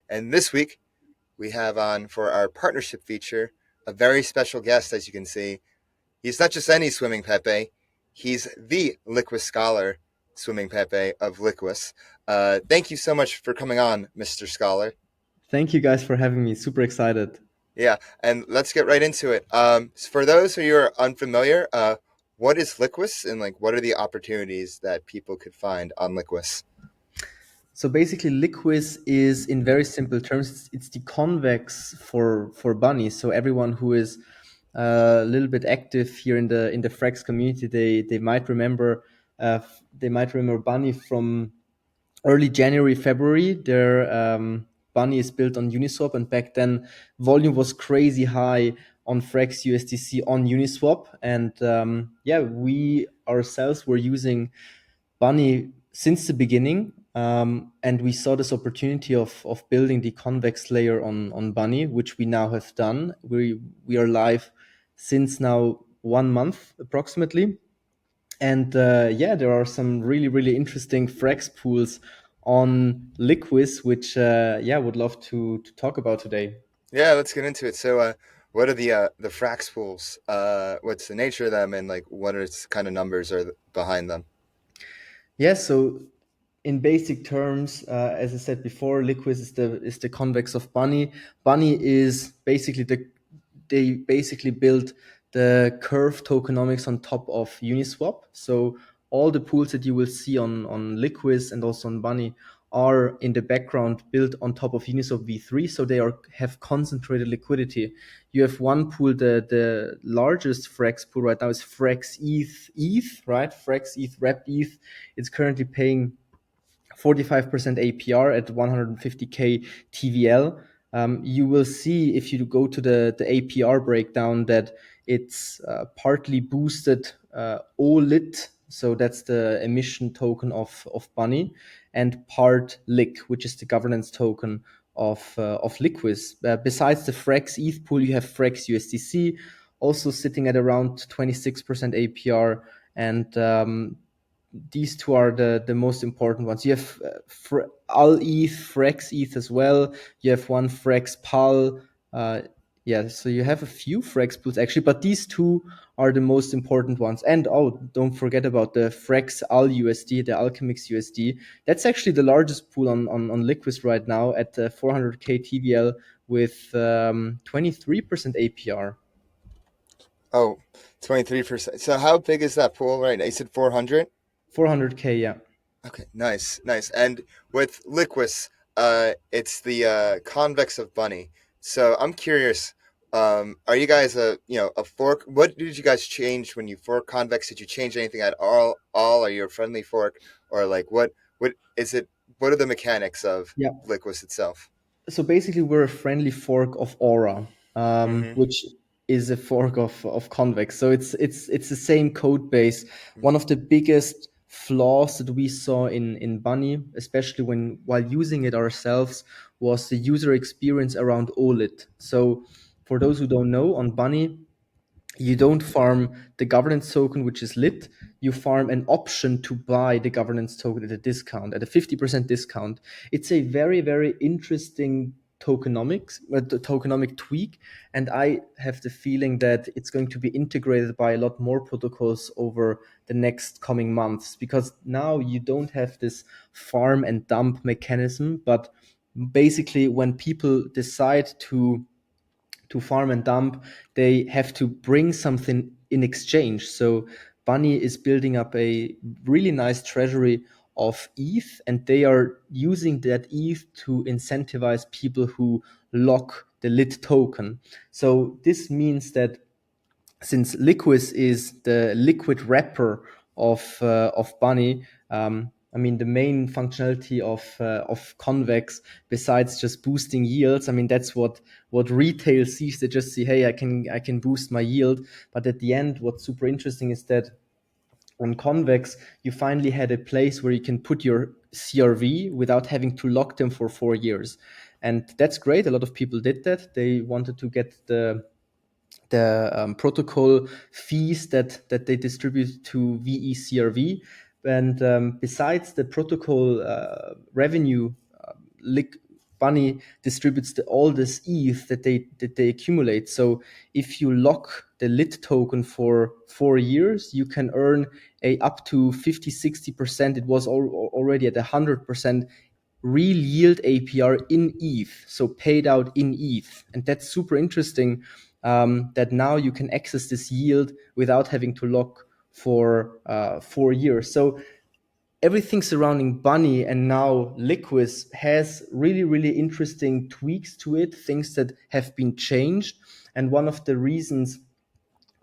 And this week, we have on for our partnership feature a very special guest, as you can see. He's not just any swimming Pepe, he's the Liquis Scholar swimming Pepe of Liquis. Thank you so much for coming on, Mr. Scholar. Thank you guys for having me. Super excited. Yeah, and let's get right into it. For those who are unfamiliar, what is Liquis and like what are the opportunities that people could find on Liquis? So basically, Liquis is, in very simple terms, it's the convex for Bunny. So everyone who is a little bit active here in the Frax community, they might remember Bunny from early January, February. Their Bunny is built on Uniswap, and back then volume was crazy high on Frax USDC on Uniswap, and yeah, we ourselves were using Bunny since the beginning, and we saw this opportunity of building the convex layer on Bunny, which we now have done. We are live since now 1 month approximately, and yeah, there are some really interesting Frax pools on Liquis, which yeah, would love to talk about today. Yeah, let's get into it. What are the Frax pools? What's the nature of them, and like what are its kind of numbers are behind them? Yeah, so in basic terms, as I said before, Liquid is the convex of Bunny. Bunny is basically they basically built the curve tokenomics on top of Uniswap. So all the pools that you will see on Liquid and also on Bunny are in the background built on top of Uniswap v3. So they have concentrated liquidity. You have one pool, the largest Frax pool right now is FrxETH, right? FrxETH Wrapped ETH. It's currently paying 45% APR at 150K TVL. You will see if you go to the APR breakdown that it's partly boosted OLIT, so that's the emission token of Bunny, and part LIC, which is the governance token of Liquis. Besides the Frax ETH pool, you have Frax USDC, also sitting at around 26% APR, and these two are the most important ones. You have ALETH, FrexETH as well. You have one Frex PAL. Yeah, so you have a few Frex pools actually, but these two are the most important ones. And oh, don't forget about the Frex AL USD, the Alchemix USD. That's actually the largest pool on Liquid right now at 400K TVL with 23% APR. Oh, 23%. So how big is that pool right now? You said 400? 400K, yeah. Okay, nice, nice. And with Liquis, it's the convex of Bunny. So I'm curious, are you guys a fork? What did you guys change when you fork convex? Did you change anything at all? Are you a friendly fork, or like what is it? What are the mechanics of Yeah. Liquis itself? So basically, we're a friendly fork of Aura, Mm-hmm. which is a fork of Convex. So it's the same code base. One of the biggest flaws that we saw in Bunny, especially while using it ourselves, was the user experience around OLIT. So for those who don't know, on Bunny, you don't farm the governance token, which is lit. You farm an option to buy the governance token at a discount, at a 50% discount. It's a very interesting tokenomic tweak. And I have the feeling that it's going to be integrated by a lot more protocols over the next coming months, because now you don't have this farm and dump mechanism, but basically when people decide to farm and dump, they have to bring something in exchange. So Bunny is building up a really nice treasury of ETH, and they are using that ETH to incentivize people who lock the lit token. So this means that since Liquis is the liquid wrapper of Bunny, I mean the main functionality of Convex, besides just boosting yields, I mean that's what retail sees. They just see, hey, I can boost my yield. But at the end, what's super interesting is that on Convex, you finally had a place where you can put your CRV without having to lock them for 4 years. And that's great. A lot of people did that. They wanted to get the protocol fees that they distribute to VECRV. And besides the protocol revenue, Bunny distributes all this ETH that they accumulate. So if you lock the lit token for 4 years, you can earn a up to 50-60%. It was already at 100% real yield APR in ETH, so paid out in ETH. And that's super interesting, that now you can access this yield without having to lock for 4 years. So everything surrounding Bunny and now Liquis has really, really interesting tweaks to it, things that have been changed. And one of the reasons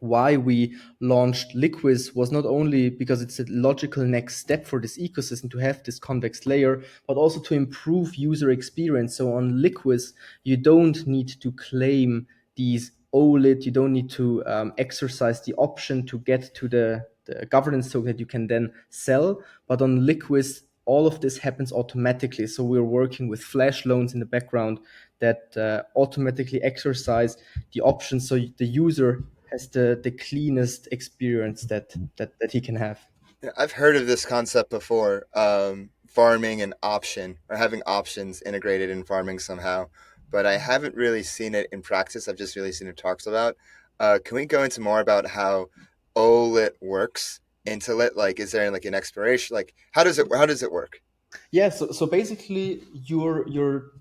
why we launched Liquis was not only because it's a logical next step for this ecosystem to have this convex layer, but also to improve user experience. So on Liquis, you don't need to claim these OLID, you don't need to exercise the option to get to the governance token that you can then sell. But on Liquis, all of this happens automatically. So we're working with flash loans in the background that automatically exercise the options, so the user has the cleanest experience that he can have. Yeah, I've heard of this concept before, farming an option or having options integrated in farming somehow, but I haven't really seen it in practice. I've just really seen it talks about. Can we go into more about how OLIT works? Into lit, like, is there like an expiration? Like, how does it work? Yeah, so basically you're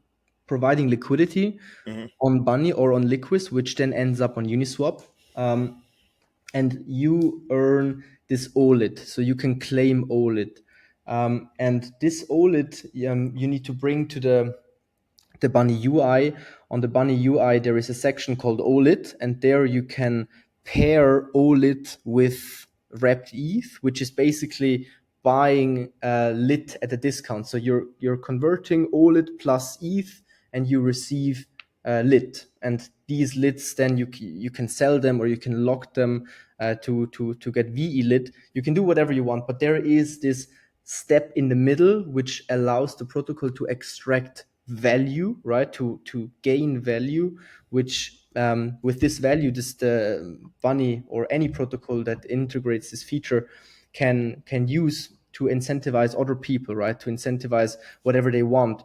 providing liquidity Hmm. on Bunny or on Liquis, which then ends up on Uniswap. And you earn this OLID, so you can claim OLID. And this OLID, you need to bring to the Bunny UI. On the Bunny UI, there is a section called OLID, and there you can pair OLID with wrapped ETH, which is basically buying lit at a discount. So you're converting OLID plus ETH, and you receive lit. And these lits, then you can sell them or you can lock them to get VE lit. You can do whatever you want, but there is this step in the middle which allows the protocol to extract value, right? To gain value, which with this value, this the Bunny or any protocol that integrates this feature can use to incentivize other people, right? To incentivize whatever they want.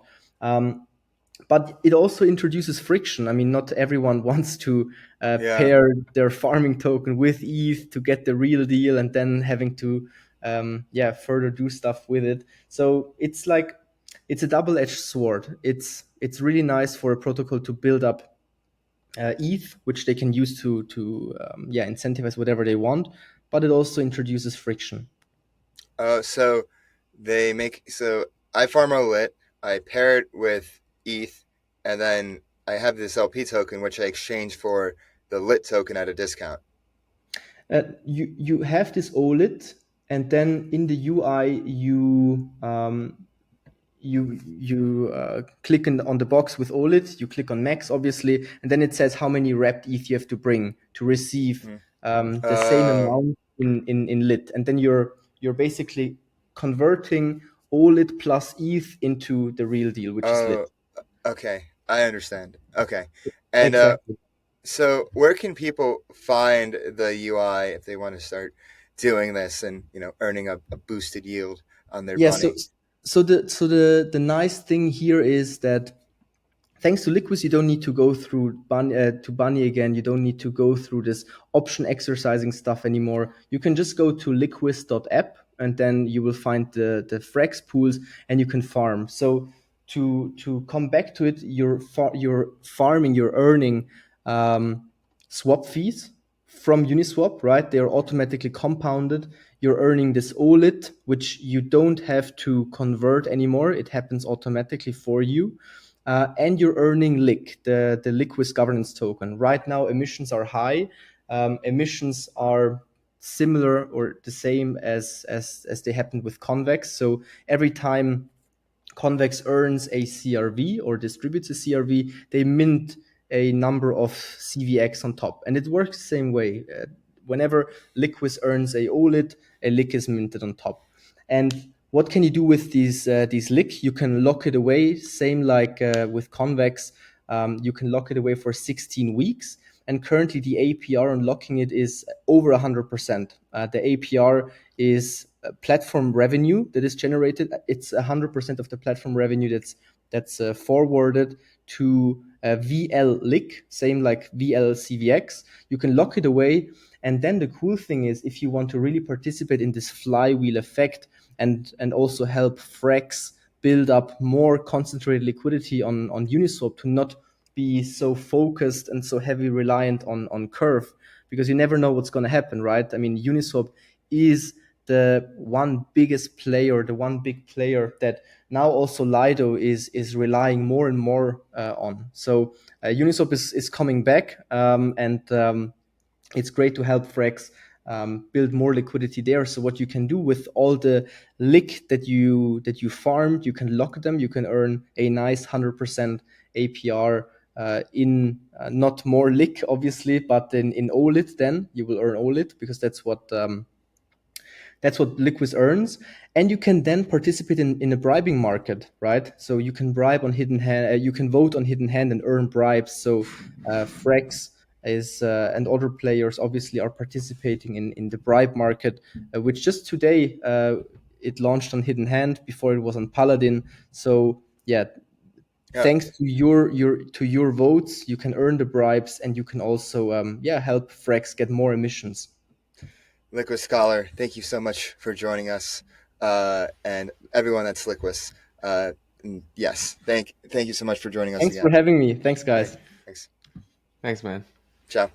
But it also introduces friction. I mean, not everyone wants to Yeah. pair their farming token with ETH to get the real deal, and then having to further do stuff with it. So it's like it's a double-edged sword. It's really nice for a protocol to build up ETH, which they can use to incentivize whatever they want, but it also introduces friction. So so I farm a lit, I pair it with ETH, and then I have this LP token which I exchange for the lit token at a discount. You have this OLED, and then in the UI you click on the box with OLED. You click on max, obviously, and then it says how many wrapped ETH you have to bring to receive Mhm. the same Oh, amount in lit, and then you're basically converting OLED plus ETH into the real deal, which is lit. oh, okay. I understand. Okay. And Exactly. so where can people find the UI if they want to start doing this and, earning a boosted yield on their Yeah. So bunny? the nice thing here is that thanks to Liquis, you don't need to go through to Bunny again. You don't need to go through this option exercising stuff anymore. You can just go to liquis.app, and then you will find the Frax pools, and you can farm. So to come back to it, you're farming, you're earning swap fees from Uniswap, right? They are automatically compounded. You're earning this OLID, which you don't have to convert anymore. It happens automatically for you. And you're earning the Liquid governance token. Right now, emissions are high. Emissions are similar or the same as they happened with Convex. So every time Convex earns a CRV or distributes a CRV, they mint a number of CVX on top. And it works the same way. Whenever Liquis earns a OLID, a lick is minted on top. And what can you do with these lick? You can lock it away, same like with Convex. You can lock it away for 16 weeks. And currently, the APR on locking it is over 100%. The APR is platform revenue that is generated. It's 100% of the platform revenue that's that's forwarded to VL-LIC, same like VLCVX. You can lock it away. And then the cool thing is, if you want to really participate in this flywheel effect and also help Frax build up more concentrated liquidity on Uniswap, to not be so focused and so heavy reliant on Curve, because you never know what's going to happen, right? I mean, Uniswap is the one biggest player, the one big player that now also Lido is relying more and more on. So Uniswap is coming back, and it's great to help Frax build more liquidity there. So what you can do with all the lick that you farmed, you can lock them. You can earn a nice 100% APR in not more lick, obviously, but in OLIT. Then you will earn OLIT, because that's what Liquis earns. And you can then participate in a bribing market, right? So you can bribe on hidden hand, you can vote on hidden hand and earn bribes. So Frax is and other players obviously are participating in the bribe market, which just today it launched on hidden hand. Before it was on Paladin. So yeah, Yeah, thanks to your votes, you can earn the bribes, and you can also help Frax get more emissions. Liquid Scholar, thank you so much for joining us, and everyone that's Liquis. Yes, thank you so much for joining us Thanks for again. having me. Thanks, All right, guys. thanks. Thanks, man. Ciao.